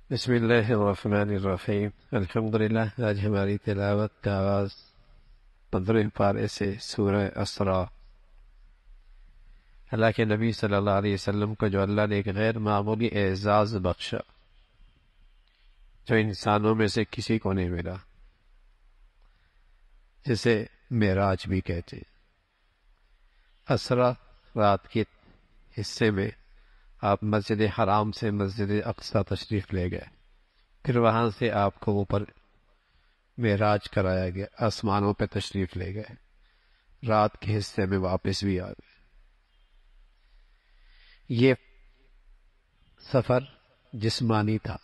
بسم اللہ الرحمن الرحیم الحمدللہ۔ آج ہماری تلاوت کا آغاز 15 پارے سے سورہ اسراء۔ اللہ کے نبی صلی اللہ علیہ وسلم کو جو اللہ نے ایک غیر معمولی اعزاز بخشا جو انسانوں میں سے کسی کو نہیں ملا، جسے معراج بھی کہتے ہیں۔ اسراء رات کے حصے میں آپ مسجد حرام سے مسجد اقصی تشریف لے گئے، پھر وہاں سے آپ کو اوپر معراج کرایا گیا، آسمانوں پہ تشریف لے گئے، رات کے حصے میں واپس بھی آ گئے۔ یہ سفر جسمانی تھا،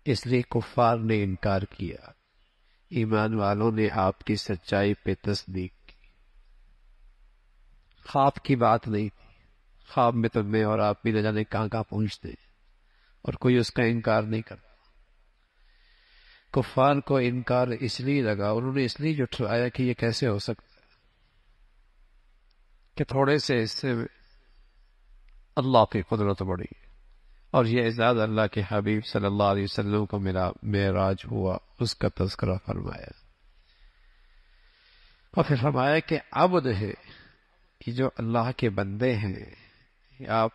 اس لیے کفار نے انکار کیا، ایمان والوں نے آپ کی سچائی پہ تصدیق کی۔ خواب کی بات نہیں تھی، خواب میں تو میں اور آپ بھی نہ جانے کہاں کہاں پہنچتے ہیں، اور کوئی اس کا انکار نہیں کرتا۔ کفار کو انکار اس لیے لگا، انہوں نے اس لیے جھٹلایا کہ یہ کیسے ہو سکتا ہے کہ تھوڑے سے حصے میں اللہ کی قدرت بڑی، اور یہ اعزاز اللہ کے حبیب صلی اللہ علیہ وسلم کو ملا، معراج ہوا، اس کا تذکرہ فرمایا، اور پھر فرمایا کہ عبد ہے کہ جو اللہ کے بندے ہیں، آپ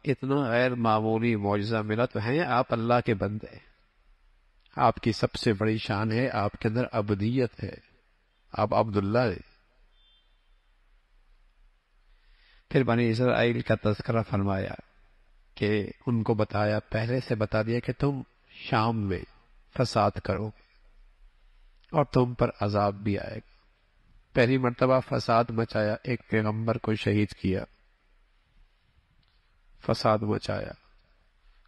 اتنا غیر معمولی معجزہ ملا تو ہیں آپ اللہ کے بندے ہیں، آپ کی سب سے بڑی شان ہے، آپ کے اندر عبدیت ہے، آپ عبداللہ ہیں۔ پھر بنی اسرائیل کا تذکرہ فرمایا کہ ان کو بتایا، پہلے سے بتا دیا کہ تم شام میں فساد کرو گے اور تم پر عذاب بھی آئے گا۔ پہلی مرتبہ فساد مچایا، ایک پیغمبر کو شہید کیا، فساد مچایا،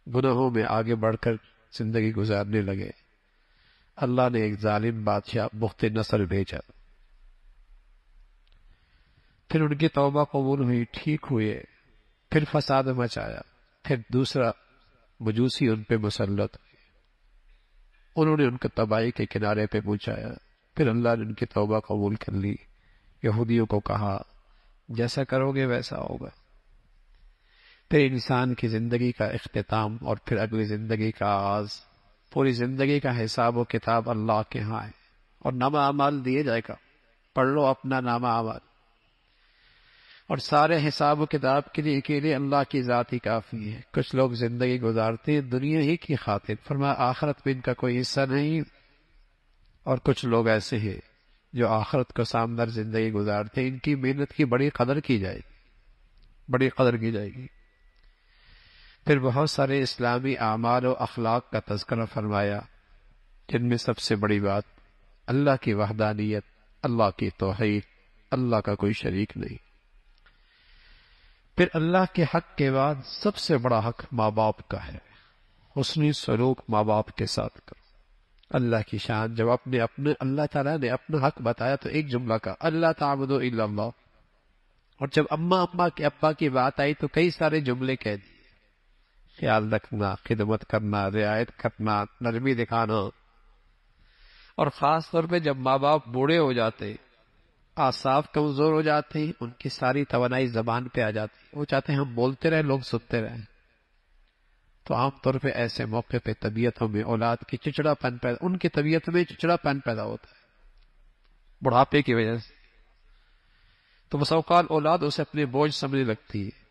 گناہوں میں آگے بڑھ کر زندگی گزارنے لگے۔ اللہ نے ایک ظالم بادشاہ بخت نصر بھیجا، پھر ان کی توبہ قبول ہوئی، ٹھیک ہوئے، پھر فساد مچایا، پھر دوسرا مجوسی ان پہ مسلط ہوئے، انہوں نے ان کو تباہی کے کنارے پہ پہنچایا، پھر اللہ نے ان کی توبہ قبول کر لی۔ یہودیوں کو کہا جیسا کرو گے ویسا ہوگا۔ پھر انسان کی زندگی کا اختتام اور پھر اگلی زندگی کا آغاز، پوری زندگی کا حساب و کتاب اللہ کے ہاں ہے، اور نامہ اعمال دیے جائے گا، پڑھ لو اپنا نامہ اعمال، اور سارے حساب و کتاب کے لیے اکیلے اللہ کی ذات ہی کافی ہے۔ کچھ لوگ زندگی گزارتے ہیں دنیا ہی کی خاطر، فرمایا آخرت میں ان کا کوئی حصہ نہیں، اور کچھ لوگ ایسے ہیں جو آخرت کو سامنے زندگی گزارتے ہیں، ان کی محنت کی بڑی قدر کی جائے گی، بڑی قدر کی جائے گی۔ پھر بہت سارے اسلامی اعمال و اخلاق کا تذکرہ فرمایا، جن میں سب سے بڑی بات اللہ کی وحدانیت، اللہ کی توحید، اللہ کا کوئی شریک نہیں۔ پھر اللہ کے حق کے بعد سب سے بڑا حق ماں باپ کا ہے، حسنی سلوک ماں باپ کے ساتھ کرو۔ اللہ کی شان، جب اپنے اللہ تعالیٰ نے اپنا حق بتایا تو ایک جملہ کا اللہ تعبدوا الا اللہ، اور جب ابا کی بات آئی تو کئی سارے جملے کہہ دیے، خیال رکھنا، خدمت کرنا، رعایت کرنا، نرمی دکھانا، اور خاص طور پہ جب ماں باپ بوڑھے ہو جاتے، اعصاب کمزور ہو جاتے ہیں، ان کی ساری توانائی زبان پہ آ جاتی، وہ چاہتے ہیں ہم بولتے رہیں، لوگ سنتے رہیں، تو عام طور پہ ایسے موقع پہ طبیعتوں میں اولاد کی چچڑا پن پیدا، ان کی طبیعت میں چچڑا پن پیدا ہوتا ہے بڑھاپے کی وجہ سے، تو بسا اوقات اولاد اسے اپنے بوجھ سمجھنے لگتی ہے۔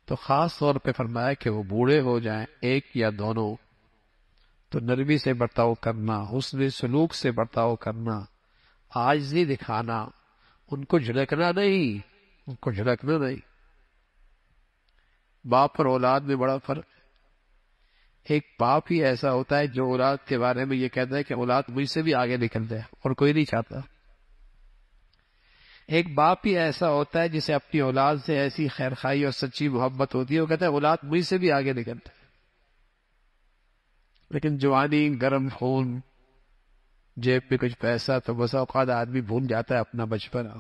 تو خاص طور پہ فرمایا کہ وہ بوڑھے ہو جائیں ایک یا دونوں، تو نرمی سے برتاؤ کرنا، حسن سلوک سے برتاؤ کرنا، عاجزی دکھانا، ان کو جھڑکنا نہیں، ان کو جھڑکنا نہیں۔ باپ اور اولاد میں بڑا فرق ہے۔ ایک باپ ہی ایسا ہوتا ہے جو اولاد کے بارے میں یہ کہتا ہے کہ اولاد مجھ سے بھی آگے نکل جائے، اور کوئی نہیں چاہتا۔ ایک باپ ہی ایسا ہوتا ہے جسے اپنی اولاد سے ایسی خیرخواہی اور سچی محبت ہوتی ہے، وہ کہتا ہے اولاد مجھ سے بھی آگے نکل جائے۔ لیکن جوانی، گرم خون، جیب میں کچھ پیسہ، تو بسا اوقات آدمی بھول جاتا ہے اپنا بچپنا،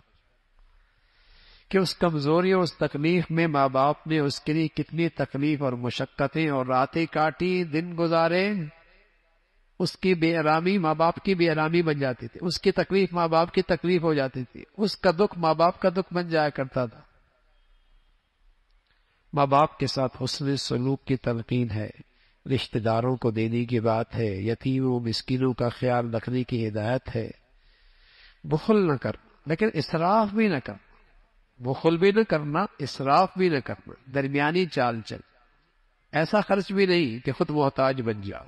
کہ اس کمزوری اور اس تکلیف میں ماں باپ نے اس کے لیے کتنی تکلیف اور مشقتیں اور راتیں کاٹی، دن گزارے، اس کی بے آرامی ماں باپ کی بے آرامی بن جاتی تھی، اس کی تکلیف ماں باپ کی تکلیف ہو جاتی تھی، اس کا دکھ ماں باپ کا دکھ بن جایا کرتا تھا۔ ماں باپ کے ساتھ حسن سلوک کی تلقین ہے، رشتہ داروں کو دینے کی بات ہے، یتیموں مسکینوں کا خیال رکھنے کی ہدایت ہے۔ بخل نہ کر، لیکن اسراف بھی نہ کر، بخل بھی نہ کرنا، اسراف بھی نہ کرنا، درمیانی چال چل، ایسا خرچ بھی نہیں کہ خود محتاج بن جاؤ،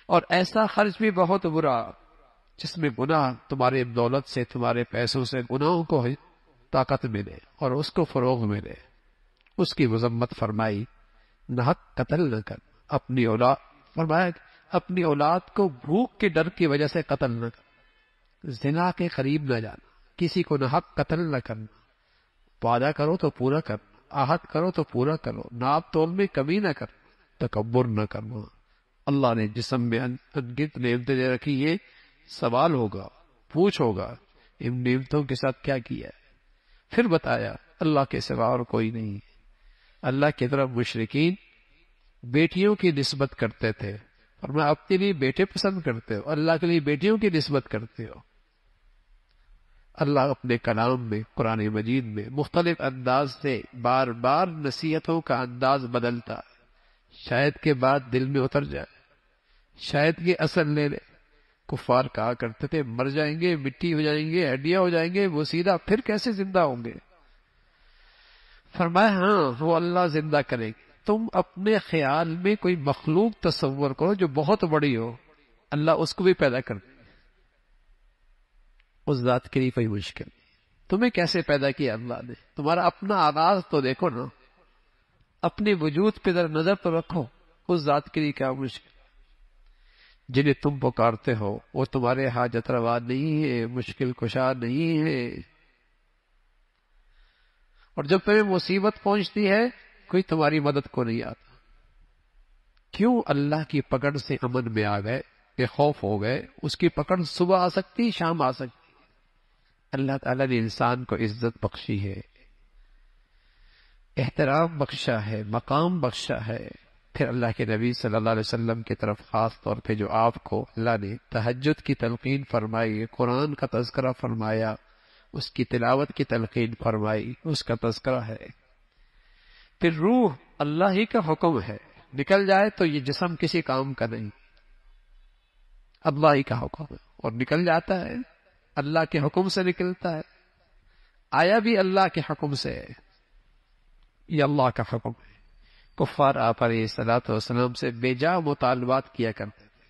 اور ایسا خرچ بھی بہت برا جس میں گناہ تمہارے دولت سے، تمہارے پیسوں سے گناہوں کو طاقت ملے اور اس کو فروغ ملے۔ اس کی مذمت فرمائی، ناحق قتل نہ کر، اپنی اولاد فرمایا اپنی اولاد کو بھوک کے ڈر کی وجہ سے قتل نہ کر، زنا کے قریب نہ جانا، کسی کو ناحق قتل نہ کرنا، وعدہ کرو تو پورا کرنا، عہد کرو تو پورا کرو، ناپ تول میں کمی نہ کر، تکبر نہ کرنا۔ اللہ نے جسم میں انگنت نعمتیں دے رکھی، یہ سوال ہوگا، پوچھ ہوگا ان نعمتوں کے ساتھ کیا کیا ہے۔ پھر بتایا اللہ کے سوا اور کوئی نہیں۔ اللہ کی طرف مشرکین بیٹیوں کی نسبت کرتے تھے، اور میں اپنے لیے بیٹے پسند کرتے ہو، اللہ کے لیے بیٹیوں کی نسبت کرتے ہو۔ اللہ اپنے کلام میں، قرآن مجید میں مختلف انداز سے بار بار نصیحتوں کا انداز بدلتا ہے، شاید کے بعد دل میں اتر جائے، شاید کے اثر لے لے۔ کفار کہا کرتے تھے مر جائیں گے، مٹی ہو جائیں گے، ہڈیاں ہو جائیں گے، وہ سیدھا پھر کیسے زندہ ہوں گے؟ فرمایا ہاں وہ اللہ زندہ کرے گی۔ تم اپنے خیال میں کوئی مخلوق تصور کرو جو بہت بڑی ہو، اللہ اس کو بھی پیدا کر دے، اس ذات کے لیے کوئی مشکل نہیں۔ تمہیں کیسے پیدا کیا اللہ نے؟ تمہارا اپنا آغاز تو دیکھو نا، اپنے وجود پہ ذرا نظر تو رکھو، اس ذات کے لیے کیا مشکل؟ جنہیں تم پکارتے ہو وہ تمہارے حاجت روا نہیں ہے، مشکل کشا نہیں ہے، اور جب تمہیں مصیبت پہنچتی ہے کوئی تمہاری مدد کو نہیں آتا۔ کیوں اللہ کی پکڑ سے امن میں آ گئے، بے خوف ہو گئے؟ اس کی پکڑ صبح آ سکتی، شام آ سکتی۔ اللہ تعالیٰ نے انسان کو عزت بخشی ہے، احترام بخشا ہے، مقام بخشا ہے۔ پھر اللہ کے نبی صلی اللہ علیہ وسلم کی طرف خاص طور پہ جو آپ کو اللہ نے تہجد کی تلقین فرمائی، قرآن کا تذکرہ فرمایا، اس کی تلاوت کی تلقین فرمائی، اس کا تذکرہ ہے۔ پھر روح اللہ ہی کا حکم ہے، نکل جائے تو یہ جسم کسی کام کا نہیں، اللہ ہی کا حکم ہے، اور نکل جاتا ہے اللہ کے حکم سے نکلتا ہے، آیا بھی اللہ کے حکم سے ہے، یہ اللہ کا حکم ہے۔ کفار آپ علیہ الصلوۃ والسلام سے بے جا مطالبات کیا کرتے تھے۔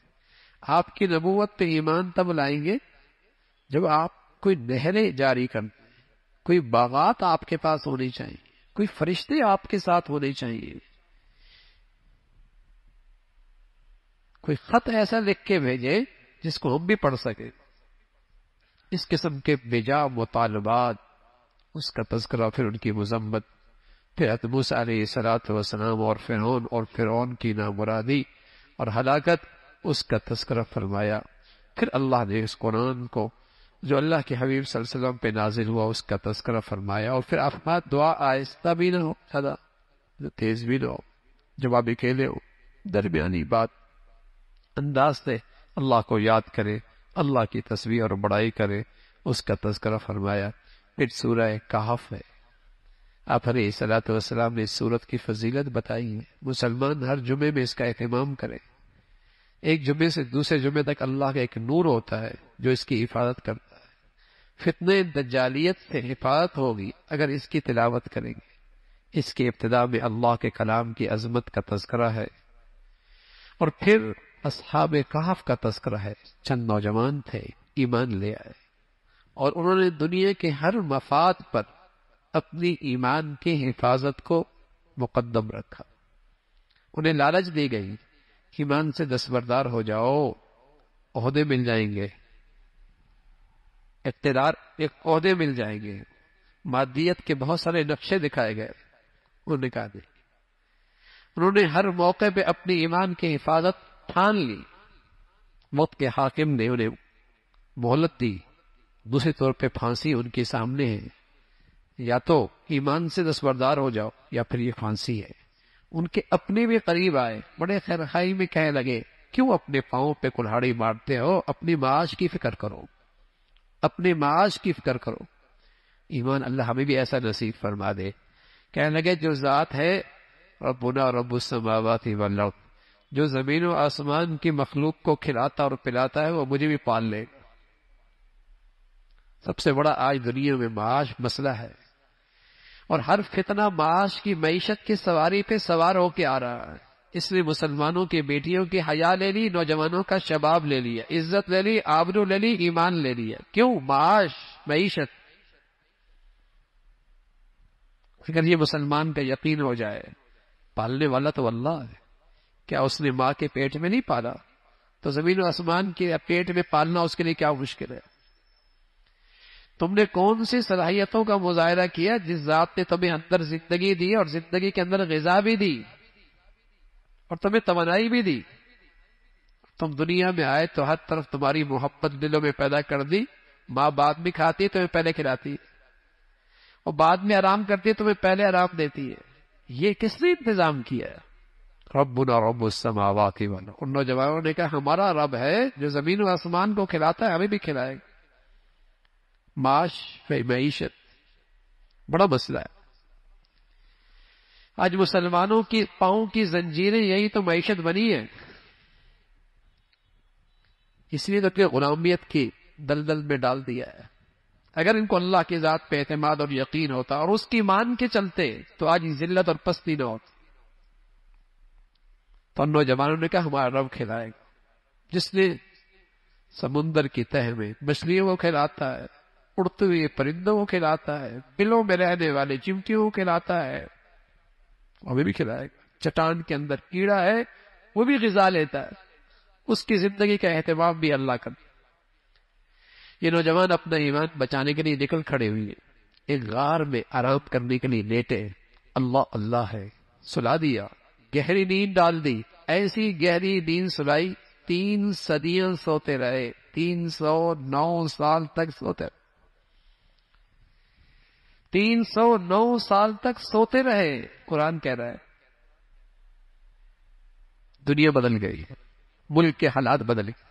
آپ کی نبوت پہ ایمان تب لائیں گے جب آپ کوئی نہریں جاری کرتے، کوئی باغات آپ کے پاس ہونی چاہیے، کوئی فرشتے آپ کے ساتھ ہونے چاہیے، کوئی خط ایسا لکھ کے بھیجے جس کو ہم بھی پڑھ سکیں۔ اس قسم کے بے جا مطالبات، اس کا تذکرہ، پھر ان کی مذمت، پھر حضرت موسیٰ علیہ الصلوۃ والسلام اور فرعون کی نامرادی اور ہلاکت، اس کا تذکرہ فرمایا۔ پھر اللہ نے اس قرآن کو جو اللہ کے حبیب صلی اللہ علیہ وسلم پہ نازل ہوا اس کا تذکرہ فرمایا، اور پھر افراد دعا آہستہ بھی نہ ہو، زیادہ تیز بھی نہ ہو، جواب اکیلے ہو، درمیانی بات انداز سے اللہ کو یاد کرے، اللہ کی تسبیح اور بڑائی کرے، اس کا تذکرہ فرمایا۔ پھر سورہ کہف ہے، آپ علیہ الصلوۃ والسلام نے اس سورت کی فضیلت بتائی ہے۔ مسلمان ہر جمعے میں اس کا اہتمام کرے، ایک جمعے سے دوسرے جمعے تک اللہ کا ایک نور ہوتا ہے جو اس کی حفاظت کرتا ہے۔ فتنہ دجالیت سے حفاظت ہوگی اگر اس کی تلاوت کریں گے۔ اس کی ابتدا میں اللہ کے کلام کی عظمت کا تذکرہ ہے، اور پھر اصحاب کہف کا تذکرہ ہے۔ چند نوجوان تھے، ایمان لے آئے، اور انہوں نے دنیا کے ہر مفاد پر اپنی ایمان کی حفاظت کو مقدم رکھا۔ انہیں لالچ دی گئی، ایمان سے دستبردار ہو جاؤ، عہدے مل جائیں گے، اقتدار، ایک عہدے مل جائیں گے، مادیت کے بہت سارے نقشے دکھائے گئے، انہوں نے کہا نہیں۔ انہوں نے ہر موقع پہ اپنی ایمان کی حفاظت ٹھان لی۔ موت کے حاکم نے انہیں مہلت دی، دوسرے طور پہ پھانسی ان کے سامنے ہے، یا تو ایمان سے دستبردار ہو جاؤ یا پھر یہ پھانسی ہے۔ ان کے اپنے بھی قریب آئے، بڑے خیرخائی میں کہنے لگے کیوں اپنے پاؤں پہ کلہاڑی مارتے ہو، اپنی معاش کی فکر کرو، اپنے معاش کی فکر کرو۔ ایمان اللہ ہمیں بھی ایسا نصیب فرما دے۔ کہنے لگے جو ذات ہے ربنا رب السماوات والارض، جو زمین و آسمان کی مخلوق کو کھلاتا اور پلاتا ہے وہ مجھے بھی پال لے گا۔ سب سے بڑا آج دنیا میں معاش مسئلہ ہے، اور ہر فتنہ معاش کی معیشت کی سواری پہ سوار ہو کے آ رہا ہے۔ اس نے مسلمانوں کی بیٹیوں کی حیا لے لی، نوجوانوں کا شباب لے لیا، عزت لے لی، آبرو لے لی، ایمان لے لیا۔ کیوں؟ معاش، معیشت۔ اگر یہ مسلمان کا یقین ہو جائے پالنے والا تو اللہ ہے، کیا اس نے ماں کے پیٹ میں نہیں پالا؟ تو زمین و آسمان کے پیٹ میں پالنا اس کے لیے کیا مشکل ہے؟ تم نے کون سی صلاحیتوں کا مظاہرہ کیا جس ذات نے تمہیں اندر زندگی دی اور زندگی کے اندر غذا بھی دی اور تمہیں توانائی بھی دی؟ تم دنیا میں آئے تو ہر طرف تمہاری محبت دلوں میں پیدا کر دی۔ ماں بعد میں کھاتی ہے تمہیں پہلے کھلاتی ہے، اور بعد میں آرام کرتی ہے تمہیں پہلے آرام دیتی ہے۔ یہ کس نے انتظام کیا ہے؟ ربنا رب السماوات والارض۔ ان نوجوانوں نے کہا ہمارا رب ہے جو زمین و آسمان کو کھلاتا ہے، ہمیں بھی کھلائے گا۔ معاش، معیشت بڑا مسئلہ ہے۔ آج مسلمانوں کی پاؤں کی زنجیریں یہی تو معیشت بنی ہے، اس لیے تو کہ غلامیت کی دلدل میں ڈال دیا ہے۔ اگر ان کو اللہ کی ذات پہ اعتماد اور یقین ہوتا اور اس کی مان کے چلتے تو آج ذلت اور پستی نہ ہوتی۔ تو ان نوجوانوں نے کہا ہمارا رب کھلائے گا، جس نے سمندر کی تہ میں مچھلیوں کو کھلاتا ہے، اڑتے ہوئے پرندوں کو کھلاتا ہے، بلوں میں رہنے والے چمٹیوں کو کھلاتا ہے، ہمیں بھی کھلائے گا۔ چٹان کے اندر کیڑا ہے وہ بھی غذا لیتا ہے، اس کی زندگی کا اہتمام بھی اللہ کرتا۔ یہ نوجوان اپنا ایمان بچانے کے لیے نکل کھڑے ہوئے، ایک غار میں آرام کرنے کے لیے لیٹے۔ اللہ اللہ ہے، سلا دیا، گہری نیند ڈال دی۔ ایسی گہری نیند سلائی 3 صدیاں سوتے رہے، 309 سال تک سوتے رہے، 309 سال تک سوتے رہے۔ قرآن کہہ رہا ہے دنیا بدل گئی، ملک کے حالات بدل گئے۔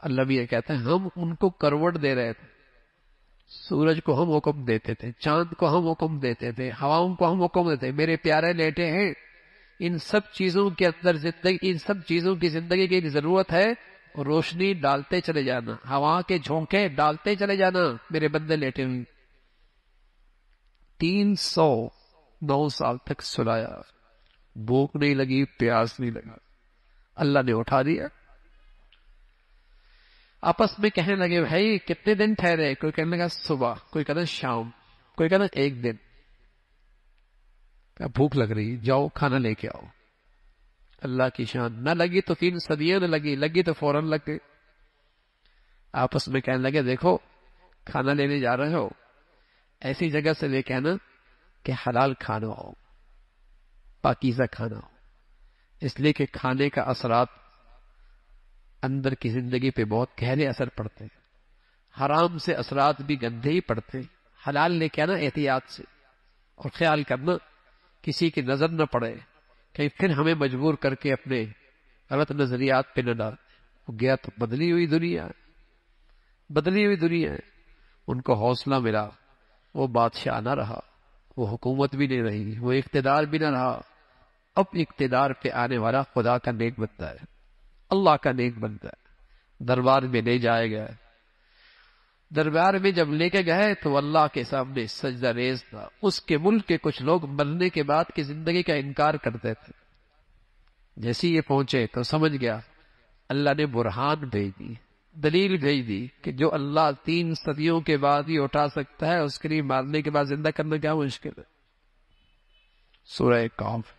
اللہ بھی یہ کہتا ہے ہم ان کو کروٹ دے رہے تھے، سورج کو ہم حکم دیتے تھے، چاند کو ہم حکم دیتے تھے، ہواؤں کو ہم حکم دیتے، میرے پیارے لیٹے ہیں۔ ان سب چیزوں کے اندر زندگی، ان سب چیزوں کی زندگی کی ضرورت ہے، اور روشنی ڈالتے چلے جانا، ہوا کے جھونکے ڈالتے چلے جانا، میرے بندے لیٹے ہوئے۔ 309 سال تک سلایا، بھوک نہیں لگی، پیاس نہیں لگا، اللہ نے اٹھا دیا۔ آپس میں کہنے لگے بھائی کتنے دن ٹھہرے؟ کوئی کہنے لگا صبح، کوئی کہنا شام، کوئی کہنا 1 دن۔ بھوک لگ رہی، جاؤ کھانا لے کے آؤ۔ اللہ کی شان، نہ لگی تو 3 صدیاں نہ لگی، لگی تو فوراً لگ گئی۔ آپس میں کہنے لگے دیکھو کھانا لینے جا رہے ہو، ایسی جگہ سے لے کے آنا کہ حلال کھانا ہو، پاکیزہ کھانا ہو، اس لیے کہ کھانے کا اثرات اندر کی زندگی پہ بہت گہرے اثر پڑتے ہیں۔ حرام سے اثرات بھی گندے ہی پڑتے ہیں۔ حلال لے کے آنا احتیاط سے، اور خیال کرنا کسی کی نظر نہ پڑے، کہیں پھر ہمیں مجبور کر کے اپنے غلط نظریات پہ نہ ڈال۔ وہ گیا تو بدلی ہوئی دنیا، بدلی ہوئی دنیا ہے۔ ان کو حوصلہ ملا، وہ بادشاہ نہ رہا، وہ حکومت بھی نہیں رہی، وہ اقتدار بھی نہ رہا۔ اب اقتدار پہ آنے والا خدا کا نیک بنتا ہے، اللہ کا نیک بنتا ہے۔ دربار میں لے جائے گئے، دربار میں جب لے کے گئے تو اللہ کے سامنے سجدہ ریز تھا۔ اس کے ملک کے کچھ لوگ مرنے کے بعد کی زندگی کا انکار کرتے تھے۔ جیسے یہ پہنچے تو سمجھ گیا اللہ نے برہان بھیج دی، دلیل بھیج دی کہ جو اللہ 3 صدیوں کے بعد ہی اٹھا سکتا ہے، اس کے لیے مارنے کے بعد زندہ کرنا کیا مشکل ہے۔ سورہ کہف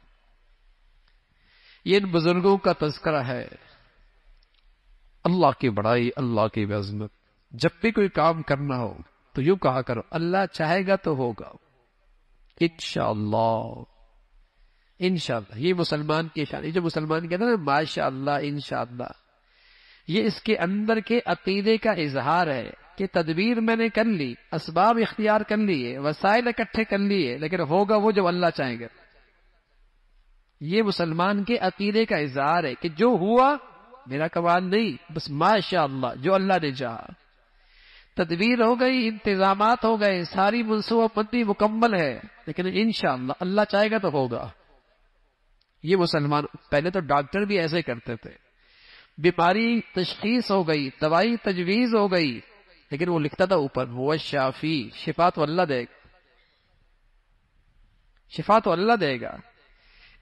یہ ان بزرگوں کا تذکرہ ہے۔ اللہ کی بڑائی، اللہ کی عظمت۔ جب بھی کوئی کام کرنا ہو تو یوں کہا کرو اللہ چاہے گا تو ہوگا، انشاءاللہ، انشاءاللہ۔ یہ مسلمان کی شان، یہ جو مسلمان کہتا ہے نا ماشاء اللہ، انشاءاللہ، یہ اس کے اندر کے عقیدے کا اظہار ہے کہ تدبیر میں نے کر لی، اسباب اختیار کر لیے، وسائل اکٹھے کر لیے، لیکن ہوگا وہ جو اللہ چاہے گا۔ یہ مسلمان کے عقیدے کا اظہار ہے کہ جو ہوا میرا کمال نہیں، بس ماشاء اللہ، جو اللہ نے چاہا۔ تدبیر ہو گئی، انتظامات ہو گئے، ساری منصوبہ بندی مکمل ہے، لیکن انشاءاللہ اللہ چاہے گا تو ہوگا۔ یہ مسلمان پہلے تو ڈاکٹر بھی ایسے کرتے تھے، بیماری تشخیص ہو گئی، دوائی تجویز ہو گئی، لیکن وہ لکھتا تھا اوپر وہ شافی، شفا تو اللہ دے گا، شفا تو اللہ دے گا۔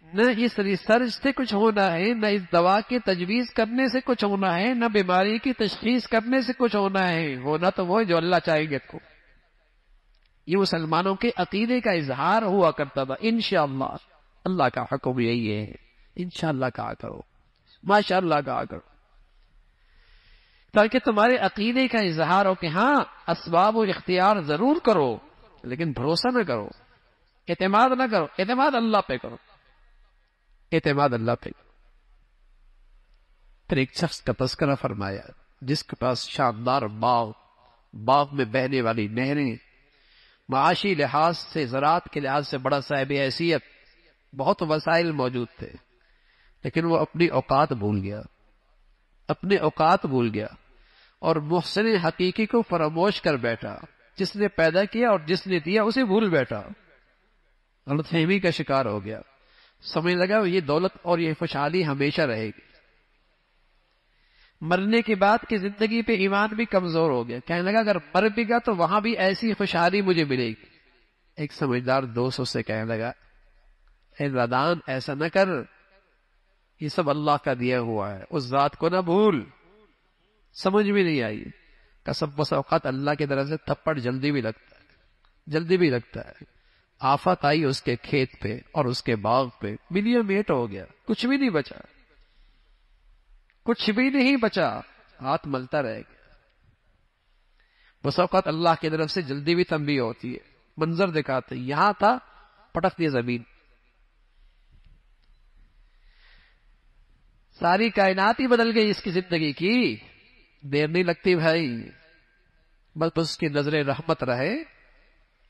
نہ اس ریسرچ سے کچھ ہونا ہے، نہ اس دوا کی تجویز کرنے سے کچھ ہونا ہے، نہ بیماری کی تشخیص کرنے سے کچھ ہونا ہے، ہونا تو وہ جو اللہ چاہیں گے کو۔ یہ مسلمانوں کے عقیدے کا اظہار ہوا کرتا تھا۔ انشاءاللہ اللہ کا حکم یہی ہے، انشاءاللہ کہا کرو، ماشاءاللہ کہا کرو، تاکہ تمہارے عقیدے کا اظہار ہو کہ ہاں اسباب و اختیار ضرور کرو، لیکن بھروسہ نہ کرو، اعتماد نہ کرو، اعتماد اللہ پہ کرو، اعتماد اللہ پہ کرو۔ پھر ایک شخص کا تذکرہ فرمایا جس کے پاس شاندار باغ میں بہنے والی نہریں، معاشی لحاظ سے، زراعت کے لحاظ سے بڑا صاحب حیثیت، بہت وسائل موجود تھے، لیکن وہ اپنی اوقات بھول گیا، اپنے اوقات بھول گیا، اور محسن حقیقی کو فراموش کر بیٹھا، جس نے پیدا کیا اور جس نے دیا اسے بھول بیٹھا، غلط فہمی کا شکار ہو گیا، سمجھ لگا یہ دولت اور یہ خوشحالی ہمیشہ رہے گی۔ مرنے کے بعد کی زندگی پہ ایمان بھی کمزور ہو گیا، کہنے لگا اگر مر بھی گا تو وہاں بھی ایسی خوشحالی مجھے ملے گی۔ ایک سمجھدار دوست اس سے کہنے لگا اے نادان ایسا نہ کر، یہ سب اللہ کا دیا ہوا ہے، اس ذات کو نہ بھول۔ سمجھ بھی نہیں آئی، قسم بس اوقات اللہ کی طرف سے تھپڑ جلدی بھی لگتا ہے۔ آفت آئی اس کے کھیت پہ اور اس کے باغ پہ، ملیا میٹ ہو گیا، کچھ بھی نہیں بچا، کچھ بھی نہیں بچا، ہاتھ ملتا رہ گیا۔ بس اوقات اللہ کی طرف سے جلدی بھی تنبیہ ہوتی ہے، منظر دکھاتے یہاں تھا، پٹک دیا زمین۔ ساری کائنات ہی بدل گئی اس کی زندگی کی، دیر نہیں لگتی بھائی، بس اس کی نظر رحمت رہے،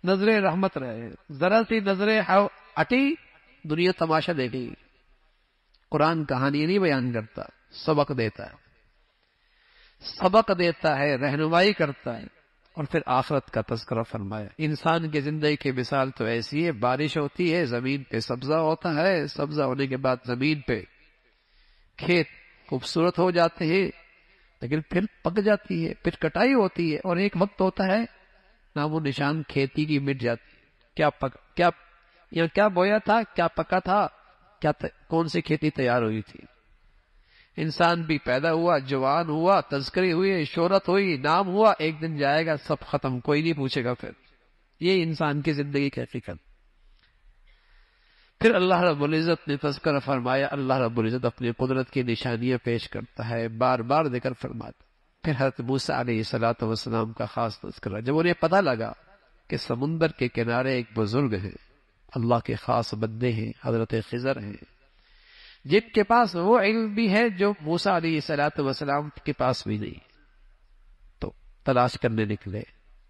نظر رحمت رہے، ذرا سی نظر ہٹی دنیا تماشا دیکھے گی۔ قرآن کہانی نہیں بیان کرتا، سبق دیتا ہے، رہنمائی کرتا ہے، اور پھر آخرت کا تذکرہ فرمایا۔ انسان کی زندگی کی مثال تو ایسی ہے، بارش ہوتی ہے زمین پہ سبزہ ہوتا ہے، سبزہ ہونے کے بعد زمین پہ کھیت خوبصورت ہو جاتے ہیں، لیکن پھر پک جاتی ہے، پھر کٹائی ہوتی ہے، اور ایک وقت ہوتا ہے نام و نشان کھیتی کی مٹ جاتی ہے۔ کیا بویا تھا، کیا پکا تھا، کون سی کھیتی تیار ہوئی تھی۔ انسان بھی پیدا ہوا، جوان ہوا، تذکرے ہوئے، شہرت ہوئی، نام ہوا، ایک دن جائے گا، سب ختم، کوئی نہیں پوچھے گا۔ پھر یہ انسان کی زندگی کی حقیقت۔ پھر اللہ رب العزت نے تذکرہ فرمایا، اللہ رب العزت اپنی قدرت کی نشانیاں پیش کرتا ہے، بار بار ذکر فرماتا۔ پھر حضرت موسیٰ علیہ السلام کا خاص تذکرہ، جب انہیں پتہ لگا کہ سمندر کے کنارے ایک بزرگ ہیں، اللہ کے خاص بندے ہیں، حضرت خضر ہیں، جن کے پاس وہ علم بھی ہے جو موسیٰ علیہ السلام کے پاس بھی نہیں، تو تلاش کرنے نکلے،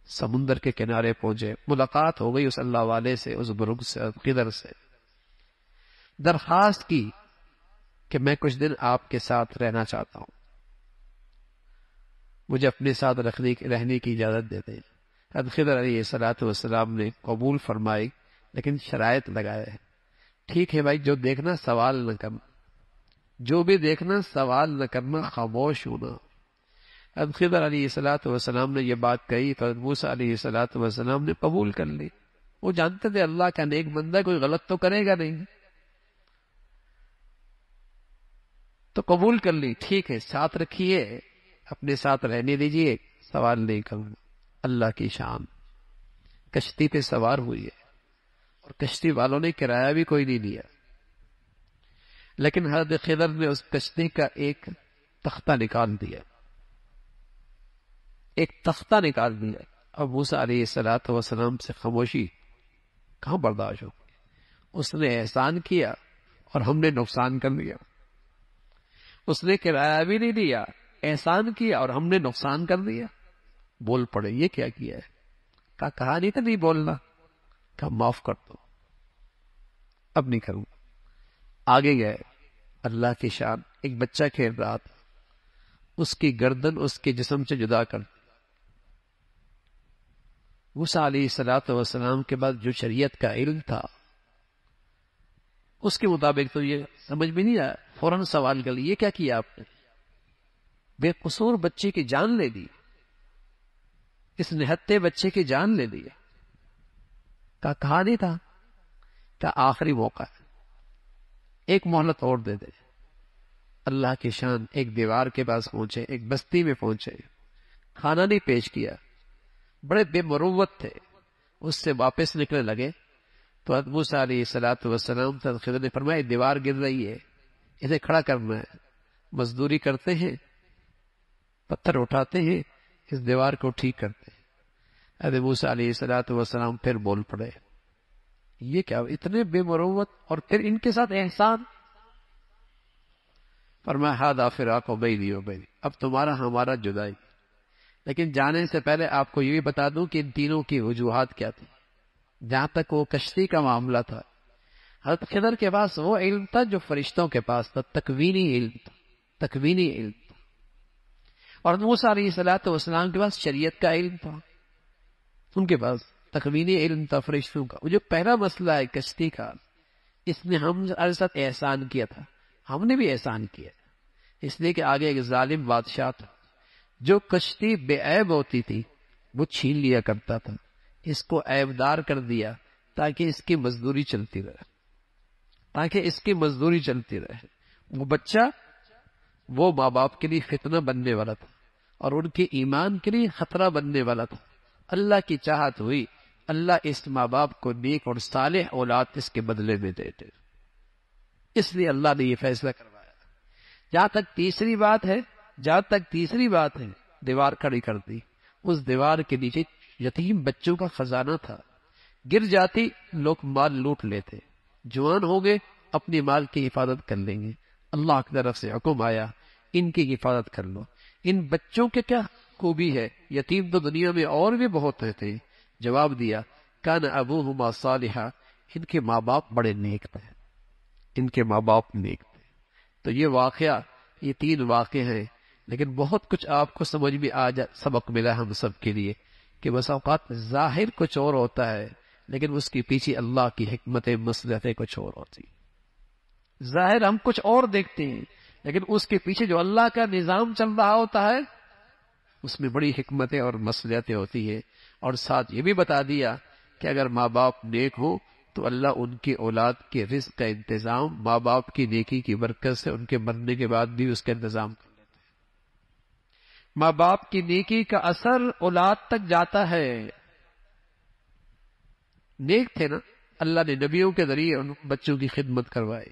سمندر کے کنارے پہنچے، ملاقات ہو گئی اس اللہ والے سے، اس بزرگ سے، خضر سے، درخواست کی کہ میں کچھ دن آپ کے ساتھ رہنا چاہتا ہوں، مجھے اپنے ساتھ رہنے کی اجازت دے دیں۔ حضرت خضر علیہ السلام نے قبول فرمائی، لیکن شرائط لگائے ہیں، ٹھیک ہے بھائی، جو دیکھنا سوال نہ کرنا، جو بھی دیکھنا سوال نہ کرنا، خاموش ہونا۔ حضرت خضر علیہ السلام نے یہ بات کہی تو حضرت موسیٰ علیہ السلام نے قبول کر لی۔ وہ جانتے تھے اللہ کا نیک بندہ کوئی غلط تو کرے گا نہیں، تو قبول کر لی، ٹھیک ہے ساتھ رکھیے، اپنے ساتھ رہنے دیجیے، سوال نہیں کروں۔ اللہ کی شان، کشتی پہ سوار ہوئی ہے، اور کشتی والوں نے کرایہ بھی کوئی نہیں لیا، لیکن حضرت خضر نے اس کشتی کا ایک تختہ نکال دیا، اور موسیٰ علیہ السلام سے خاموشی کہاں برداشت ہو، اس نے احسان کیا اور ہم نے نقصان کر لیا، اس نے کرایہ بھی نہیں دیا، احسان کیا اور ہم نے نقصان کر دیا۔ بول پڑے یہ کیا ہے، کہا نہیں تھا نہیں بولنا، کہا معاف کر دو، اب نہیں کروں۔ آگے گئے، اللہ کی شان، ایک بچہ کھیل رہا تھا، اس کی گردن اس کے جسم سے جدا کر، موسیٰ علیہ السلام کے بعد جو شریعت کا علم تھا اس کے مطابق تو یہ سمجھ میں نہیں آیا، فوراً سوال کر لیا یہ کیا کیا آپ نے؟ بے قصور بچے کی جان لے دی، اس نہتے بچے کی جان لے دی۔ کہا نہیں تھا کہ آخری موقع ہے، ایک مہلت اور دے دے۔ اللہ کی شان، ایک دیوار کے پاس پہنچے، ایک بستی میں پہنچے، کھانا نہیں پیش کیا، بڑے بے مروت تھے، اس سے واپس نکلنے لگے تو حضرت موسیٰ علیہ الصلوۃ والسلام سے خضر نے فرمایا دیوار گر رہی ہے، اسے کھڑا کرنا ہے۔ مزدوری کرتے ہیں، پتھر اٹھاتے ہیں، اس دیوار کو ٹھیک کرتے ہیں۔ حضرت موسیٰ علیہ الصلوۃ والسلام پھر بول پڑے، یہ کیا اتنے بے مروت، اور پھر ان کے ساتھ احسان۔ فرمایا ھذا فراق بینی و بینک، اب تمہارا ہمارا جدائی۔ لیکن جانے سے پہلے آپ کو یہ بھی بتا دوں کہ ان تینوں کی وجوہات کیا تھی۔ جہاں تک وہ کشتی کا معاملہ تھا، حضرت خضر کے پاس وہ علم تھا جو فرشتوں کے پاس تھا، تکوینی علم تھا، تکوینی علم تھا۔ اور موسیٰ علیہ الصلوۃ والسلام کے پاس شریعت کا علم تھا، ان کے پاس تکوینی علم تھا فرشتوں کا۔ وہ جو پہلا مسئلہ ہے کشتی کا، اس نے ہم ساتھ احسان کیا تھا، ہم نے بھی احسان کیا، اس لیے کہ آگے ایک ظالم بادشاہ تھا جو کشتی بے عیب ہوتی تھی وہ چھین لیا کرتا تھا، اس کو عیبدار کر دیا تاکہ اس کی مزدوری چلتی رہے، تاکہ اس کی مزدوری چلتی رہے۔ وہ بچہ وہ ماں باپ کے لیے فتنہ بننے والا تھا اور ان کے ایمان کے لیے خطرہ بننے والا تھا۔ اللہ کی چاہت ہوئی اللہ اس ماں باپ کو نیک اور صالح اولاد اس کے بدلے میں دیتے، اس لیے اللہ نے یہ فیصلہ کروایا۔ جہاں تک تیسری بات ہے دیوار کھڑی کر دی، اس دیوار کے نیچے یتیم بچوں کا خزانہ تھا، گر جاتی لوگ مال لوٹ لیتے، جوان ہو گئے اپنی مال کی حفاظت کر لیں گے، اللہ کی طرف سے حکم آیا ان کی حفاظت کر لو۔ ان بچوں کے کیا خوبی ہے؟ یتیم تو دنیا میں اور بھی بہت تھے۔ جواب دیا کان ابوہما صالحا، ان کے ماں باپ بڑے نیک تھے، ان کے ماں باپ نیک تھے۔ تو یہ واقعہ، یہ 3 واقعے ہیں، لیکن بہت کچھ آپ کو سمجھ میں سبق ملا ہم سب کے لیے کہ بس اوقات ظاہر کچھ اور ہوتا ہے لیکن اس کے پیچھے اللہ کی حکمت مصلحتیں کچھ اور ہوتی۔ ظاہر ہم کچھ اور دیکھتے ہیں لیکن اس کے پیچھے جو اللہ کا نظام چل رہا ہوتا ہے اس میں بڑی حکمتیں اور مصلحتیں ہوتی ہیں۔ اور ساتھ یہ بھی بتا دیا کہ اگر ماں باپ نیک ہو تو اللہ ان کی اولاد کے رزق کا انتظام ماں باپ کی نیکی کی برکت سے ان کے مرنے کے بعد بھی اس کا انتظام کر لیتے ہیں۔ ماں باپ کی نیکی کا اثر اولاد تک جاتا ہے۔ نیک تھے نا، اللہ نے نبیوں کے ذریعے ان بچوں کی خدمت کروائی،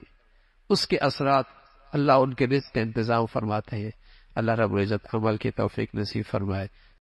اس کے اثرات اللہ ان کے رزق کا انتظام فرماتے ہیں۔ اللہ رب العزت عمل کی توفیق نصیب فرمائے۔